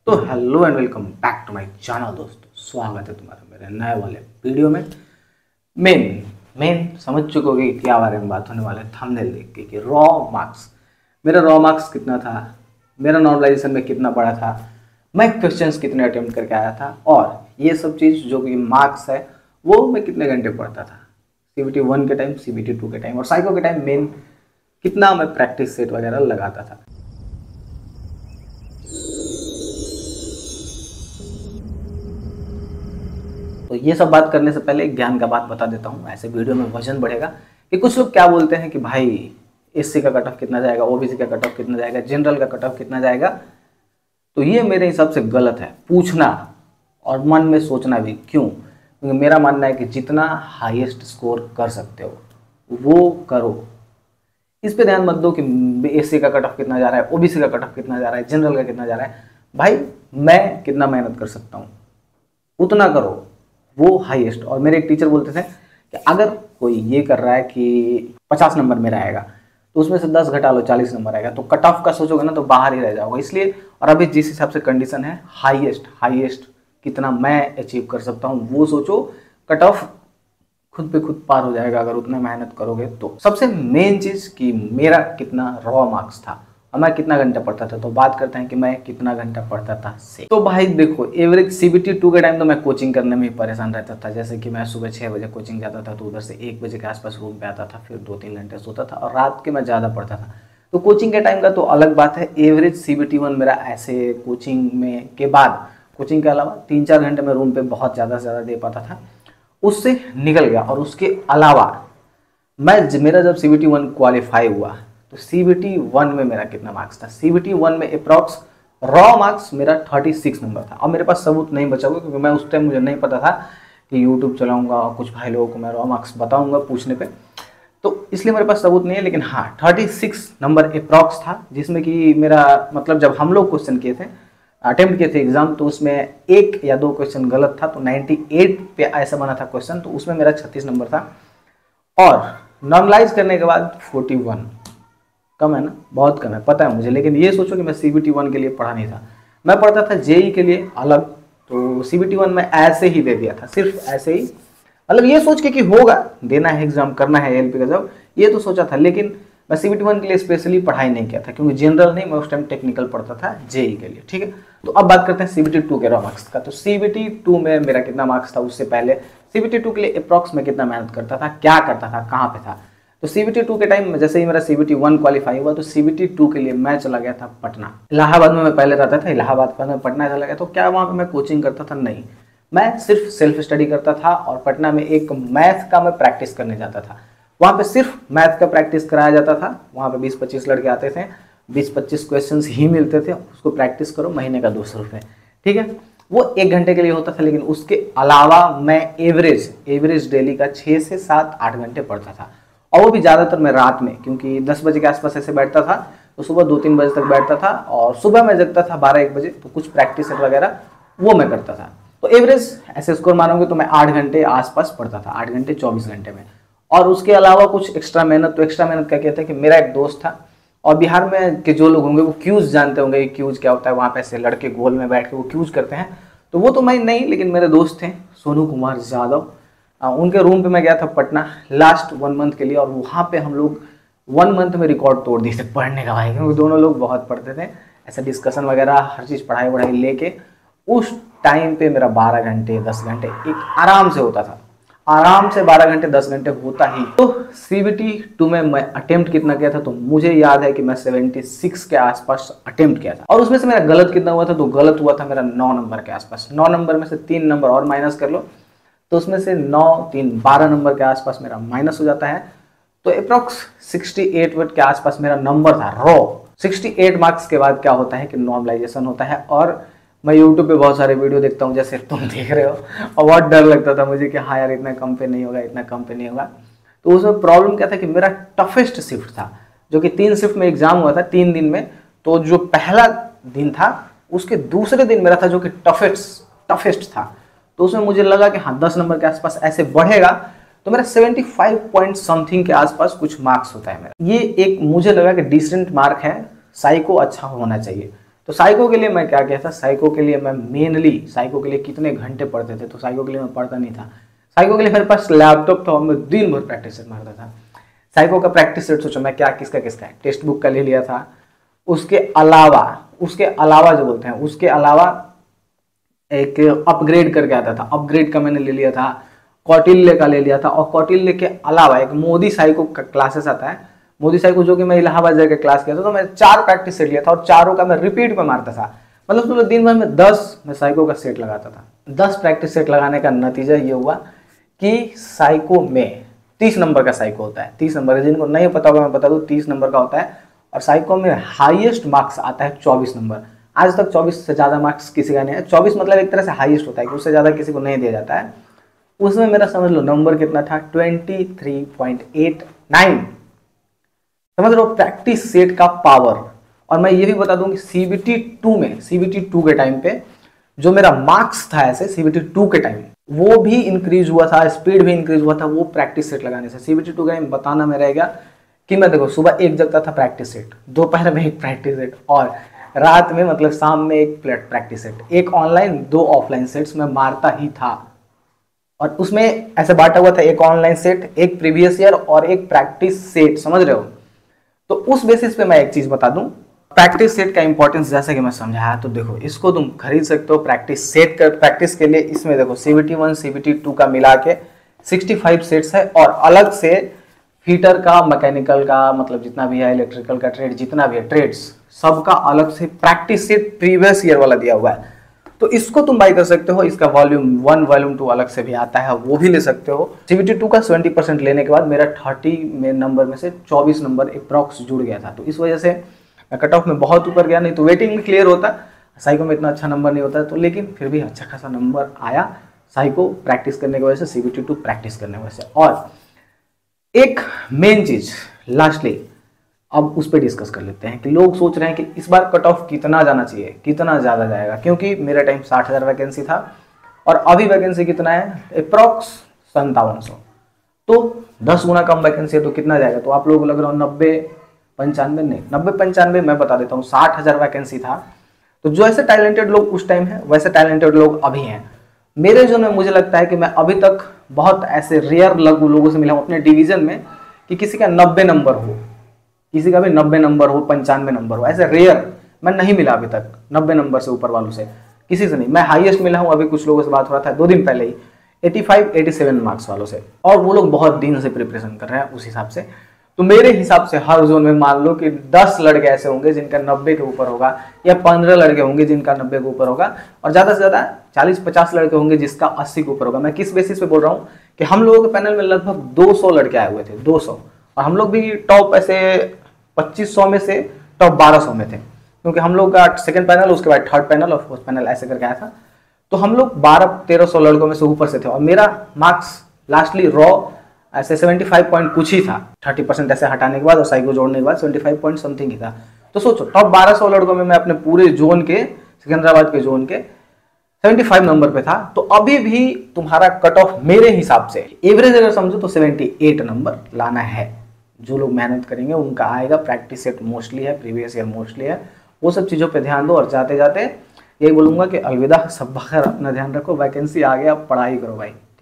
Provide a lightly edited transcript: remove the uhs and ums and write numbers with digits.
तो hello and welcome back to my channel दोस्तों। स्वागत है तुम्हारा मेरे नए वाले वीडियो में। मेन समझ चुके होगे कि क्या बारे में बात होने वाला है थंबनेल देख के कि रॉ मार्क्स। मेरा रॉ मार्क्स कितना था, मेरा नॉर्मलाइजेशन में कितना पड़ा था, मैं क्वेश्चंस कितने अटेम्प्ट करके आया था, और ये सब चीज़ जो कि मार्क्स है वो मैं कितने घंटे पढ़ता था CBT 1 के टाइम, CBT 2 के टाइम और साइको के टाइम मेन कितना मैं प्रैक्टिस सेट वगैरह लगाता था। तो ये सब बात करने से पहले एक ज्ञान का बात बता देता हूँ, ऐसे वीडियो में वजन बढ़ेगा। कि कुछ लोग क्या बोलते हैं कि भाई SC का कट ऑफ कितना जाएगा, OBC का कट ऑफ कितना जाएगा, जनरल का कट ऑफ कितना जाएगा। तो ये मेरे हिसाब से गलत है पूछना और मन में सोचना भी। क्यों? क्योंकि मेरा मानना है कि जितना हाईएस्ट स्कोर कर सकते हो वो करो। इस पे ध्यान मत दो कि SC का कट ऑफ कितना जा रहा है, OBC का कट ऑफ कितना जा रहा है, जनरल का कितना जा रहा है। भाई मैं कितना मेहनत कर सकता हूँ उतना करो, वो हाईएस्ट। और मेरे एक टीचर बोलते थे कि अगर कोई ये कर रहा है कि 50 नंबर मेरा आएगा तो उसमें से 10 घटा लो 40 नंबर आएगा, तो कट ऑफ का सोचोगे ना तो बाहर ही रह जाओगे। इसलिए और अभी जिस हिसाब से कंडीशन है हाईएस्ट कितना मैं अचीव कर सकता हूँ वो सोचो। कट ऑफ खुद पे खुद पार हो जाएगा अगर उतना मेहनत करोगे तो। सबसे मेन चीज़ कि मेरा कितना रॉ मार्क्स था और मैं कितना घंटा पढ़ता था। तो बात करते हैं कि मैं कितना घंटा पढ़ता था से। तो भाई देखो, एवरेज CBT 2 के टाइम तो मैं कोचिंग करने में ही परेशान रहता था। जैसे कि मैं सुबह 6 बजे कोचिंग जाता था तो उधर से 1 बजे के आसपास रूम पे आता था, फिर 2-3 घंटे सोता था और रात के मैं ज़्यादा पढ़ता था। तो कोचिंग के टाइम का तो अलग बात है। एवरेज CBT 1 मेरा ऐसे कोचिंग में के बाद, कोचिंग के अलावा 3-4 घंटे मैं रूम पर बहुत ज़्यादा से ज़्यादा दे पाता था, उससे निकल गया। और उसके अलावा मेरा जब CBT 1 क्वालिफाई हुआ तो CBT 1 में मेरा कितना मार्क्स था, CBT 1 में अप्रॉक्स रॉ मार्क्स मेरा 36 नंबर था। और मेरे पास सबूत नहीं बचा हुआ क्योंकि मैं उस टाइम मुझे नहीं पता था कि YouTube चलाऊंगा और कुछ भाई लोगों को मैं रॉ मार्क्स बताऊंगा पूछने पे, तो इसलिए मेरे पास सबूत नहीं है। लेकिन हाँ 36 नंबर अप्रॉक्स था, जिसमें कि मेरा मतलब जब हम लोग क्वेश्चन किए थे, अटेम्प्ट किए थे एग्जाम, तो उसमें 1 या 2 क्वेश्चन गलत था तो 98 पे ऐसा बना था क्वेश्चन, तो उसमें मेरा 36 नंबर था। और नॉर्मलाइज करने के बाद 41 कम है ना, बहुत कम है पता है मुझे। लेकिन ये सोचो कि मैं CBT 1 के लिए पढ़ा नहीं था, मैं पढ़ता था JEE के लिए अलग। तो CBT 1 में ऐसे ही दे दिया था, सिर्फ ऐसे ही, मतलब ये सोच के कि होगा, देना है एग्जाम, करना है LP का जब, ये तो सोचा था। लेकिन मैं CBT 1 के लिए स्पेशली पढ़ाई नहीं किया था क्योंकि जनरल नहीं, मैं उस टाइम टेक्निकल पढ़ता था JEE के लिए। ठीक है, तो अब बात करते हैं CBT 2 के रॉ मार्क्स का। तो CBT 2 में मेरा कितना मार्क्स था, उससे पहले CBT 2 के लिए अप्रॉक्स में कितना मेहनत करता था, क्या करता था, कहाँ पे था। तो CBT 2 के टाइम जैसे ही मेरा CBT 1 क्वालिफाई हुआ तो CBT 2 के लिए मैं चला गया था पटना। इलाहाबाद में मैं पहले रहता था, इलाहाबाद के बाद में पटना चला गया। तो क्या वहाँ पे मैं कोचिंग करता था? नहीं, मैं सिर्फ सेल्फ स्टडी करता था। और पटना में एक मैथ का मैं प्रैक्टिस करने जाता था, वहाँ पे सिर्फ मैथ का प्रैक्टिस कराया जाता था। वहाँ पे 20-25 लड़के आते थे, 20-25 क्वेश्चन ही मिलते थे, उसको प्रैक्टिस करो, महीने का 200 रुपये। ठीक है, वो 1 घंटे के लिए होता था। लेकिन उसके अलावा मैं एवरेज डेली का 6 से 7-8 घंटे पढ़ता था। और वो भी ज़्यादातर मैं रात में, क्योंकि 10 बजे के आसपास ऐसे बैठता था तो सुबह 2-3 बजे तक बैठता था, और सुबह मैं जगता था 12-1 बजे, तो कुछ प्रैक्टिस वगैरह वो मैं करता था। तो एवरेज ऐसे स्कोर मानोगे तो मैं 8 घंटे आसपास पढ़ता था, 8 घंटे 24 घंटे में। और उसके अलावा कुछ एक्स्ट्रा मेहनत, तो एक्स्ट्रा मेहनत क्या कहते हैं कि मेरा एक दोस्त था, और बिहार में के जो लोग होंगे वो क्यूज जानते होंगे, क्यूज क्या होता है। वहाँ पे ऐसे लड़के गोल में बैठ के वो क्यूज करते हैं, तो वो तो मैं नहीं, लेकिन मेरे दोस्त थे सोनू कुमार यादव, उनके रूम पे मैं गया था पटना लास्ट 1 मंथ के लिए। और वहाँ पे हम लोग 1 मंथ में रिकॉर्ड तोड़ दिए थे पढ़ने का भाई, क्योंकि दोनों लोग बहुत पढ़ते थे, ऐसा डिस्कशन वगैरह हर चीज़ पढ़ाई लेके। उस टाइम पे मेरा 12 घंटे 10 घंटे एक आराम से होता था, आराम से 12 घंटे 10 घंटे होता ही। तो CBT 2 में मैं अटेम्प्ट कितना किया था, तो मुझे याद है कि मैं 76 के आसपास अटेम्प्ट किया था। और उसमें से मेरा गलत कितना हुआ था, तो गलत हुआ था मेरा 9 नंबर के आसपास। 9 नंबर में से 3 नंबर और माइनस कर लो, तो उसमें से 9-3 12 नंबर के आसपास मेरा माइनस हो जाता है। तो अप्रॉक्स 68 के आसपास मेरा नंबर था रॉ। 68 मार्क्स के बाद क्या होता है कि नॉर्मलाइजेशन होता है। और मैं YouTube पे बहुत सारे वीडियो देखता हूँ जैसे तुम देख रहे हो, और बहुत डर लगता था मुझे कि हाँ यार इतना कम पे नहीं होगा, इतना कम पे नहीं होगा। तो उसमें प्रॉब्लम क्या था कि मेरा टफेस्ट शिफ्ट था, जो कि 3 शिफ्ट में एग्जाम हुआ था 3 दिन में। तो जो पहला दिन था उसके दूसरे दिन मेरा था जो कि टफेस्ट था। तो उसमें मुझे लगा कि हाँ 10 नंबर के आसपास ऐसे बढ़ेगा, तो मेरा 75 पॉइंट समथिंग के आसपास कुछ मार्क्स होता है मेरा। ये एक मुझे लगा कि डिसेंट मार्क है, साइको अच्छा होना चाहिए। तो साइको के लिए मैं क्या किया था, साइको के लिए मैं मेनली साइको के लिए कितने घंटे पढ़ते थे, तो साइको के लिए मैं पढ़ता नहीं था। साइको के लिए मेरे पास लैपटॉप था और मैं दिन भर प्रैक्टिस सेट मारता था। साइको का प्रैक्टिस सेट सोचो मैं क्या किसका किसका है, टेक्स्ट बुक का ले लिया था, उसके अलावा जो बोलते हैं उसके अलावा एक अपग्रेड करके आता था, अपग्रेड का मैंने ले लिया था, कौटिल्य का ले लिया था, और कौटिल्य के अलावा एक मोदी साइको का क्लासेस आता है, मोदी साइको जो कि मैं इलाहाबाद जाकर क्लास किया था, तो मैं 4 प्रैक्टिस सेट लिया था और चारों का मैं रिपीट पे मारता था। मतलब पूरे दिन भर में 10 मैं साइको का सेट लगाता था। 10 प्रैक्टिस सेट लगाने का नतीजा ये हुआ कि साइको में 30 नंबर का साइको होता है। 30 नंबर, जिनको नहीं पता होगा मैं बता दूं, 30 नंबर का होता है और साइको में हाईएस्ट मार्क्स आता है 24 नंबर। आज तक 24 से ज़्यादा मार्क्स किसी का नहीं है। 24 मतलब एक तरह से हाईएस्ट होता है कि उससे ज़्यादा किसी को नहीं दिया जाता है। उसमें मेरा समझ लो नंबर कितना था, 23.89। समझ लो प्रैक्टिस सेट का पावर। और मैं ये भी बता दूं कि CBT 2 के टाइम पे जो मेरा मार्क्स था ऐसे CBT 2 के टाइम वो भी इंक्रीज हुआ था, स्पीड भी इंक्रीज हुआ था वो प्रैक्टिस सेट लगाने से। CBT 2 का टाइम बताना में रहेगा कि मैं देखो सुबह एक जगता था प्रैक्टिस सेट, दोपहर में एक प्रैक्टिस सेट और रात में मतलब शाम में एक प्रैक्टिस सेट, एक ऑनलाइन 2 ऑफलाइन सेट्स में मारता ही था। और उसमें ऐसे बांटा हुआ था, एक ऑनलाइन सेट, एक प्रीवियस ईयर और एक प्रैक्टिस सेट, समझ रहे हो। तो उस बेसिस पे मैं एक चीज बता दूं, प्रैक्टिस सेट का इंपॉर्टेंस जैसे कि मैं समझाया, तो देखो इसको तुम खरीद सकते हो प्रैक्टिस सेट कर प्रैक्टिस के लिए। इसमें देखो CBT 1 CBT 2 का मिला के 65 सेट्स है और अलग से फीटर का, मैकेनिकल का, मतलब जितना भी है, इलेक्ट्रिकल का ट्रेड जितना भी है, ट्रेड्स सबका अलग से प्रैक्टिस सेट प्रीवियस ईयर वाला दिया हुआ है। तो इसको तुम बाई कर सकते हो। इसका वॉल्यूम 1 वॉल्यूम 2 अलग से भी आता है, वो भी ले सकते हो। CBT 2 का 70% लेने के बाद मेरा 30 में नंबर में से 24 नंबर अप्रॉक्स जुड़ गया था। तो इस वजह से कट ऑफ में बहुत ऊपर गया, नहीं तो वेटिंग में क्लियर होता। साइको में इतना अच्छा नंबर नहीं होता, तो लेकिन फिर भी अच्छा खासा नंबर आया साइको प्रैक्टिस करने की वजह से, CBT 2 प्रैक्टिस करने की वजह से। और एक मेन चीज लास्टली अब उस पर डिस्कस कर लेते हैं कि लोग सोच रहे हैं कि इस बार कट ऑफ कितना जाना चाहिए, कितना ज़्यादा जाएगा, क्योंकि मेरा टाइम 60,000 वैकेंसी था और अभी वैकेंसी कितना है, अप्रॉक्स 5700। तो 10 गुना कम वैकेंसी है तो कितना जाएगा। तो आप लोग लग रहा हो 90-95 नहीं, 90-95 मैं बता देता हूँ, 60,000 वैकेंसी था। तो जो ऐसे टैलेंटेड लोग उस टाइम है वैसे टैलेंटेड लोग अभी हैं। मेरे जोन में मुझे लगता है कि मैं अभी तक बहुत ऐसे रेयर लोगों से मिला हूँ अपने डिवीजन में कि किसी का 90 नंबर हो, किसी का भी 90 नंबर हो, 95 नंबर हो, ऐसे रेयर मैं नहीं मिला अभी तक 90 नंबर से ऊपर वालों से, किसी से नहीं। मैं हाईएस्ट मिला हूँ, अभी कुछ लोगों से बात हो रहा था 2 दिन पहले ही, 85-87 मार्क्स वालों से, और वो लोग बहुत दिन से प्रिपरेशन कर रहे हैं उस हिसाब से। तो मेरे हिसाब से हर जोन में मान लो कि 10 लड़के ऐसे होंगे जिनका 90 के ऊपर होगा, या 15 लड़के होंगे जिनका 90 के ऊपर होगा, और ज़्यादा से ज़्यादा 40-50 लड़के होंगे जिसका 80 के ऊपर होगा। मैं किस बेसिस पे बोल रहा हूँ कि हम लोगों के पैनल में लगभग 200 लड़के आए हुए थे, 200, और हम लोग भी टॉप ऐसे 2500 में से टॉप 1200 में थे, क्योंकि हम लोग का सेकंड पैनल, उसके बाद थर्ड पैनल और फोर्थ पैनल ऐसे करके आया था। तो हम लोग 1200-1300 लड़कों में से ऊपर से थे, और मेरा मार्क्स लास्टली रॉ ऐसे 75 पॉइंट कुछ ही था, 30% ऐसे हटाने के बाद और साइको जोड़ने के बाद 75 पॉइंट समथिंग ही था। तो सोचो टॉप 1200 लड़कों में मैं अपने पूरे जोन के, सिकंदराबाद के जोन के 75 नंबर पे था। तो अभी भी तुम्हारा कट ऑफ मेरे हिसाब से एवरेज अगर समझो तो 78 नंबर लाना है। जो लोग मेहनत करेंगे उनका आएगा। प्रैक्टिस सेट मोस्टली है, प्रीवियस ईयर मोस्टली है, वो सब चीज़ों पे ध्यान दो। और जाते जाते यही बोलूँगा कि अलविदा, सब बखैर, अपना ध्यान रखो। वैकेंसी आ गया, पढ़ाई करो भाई।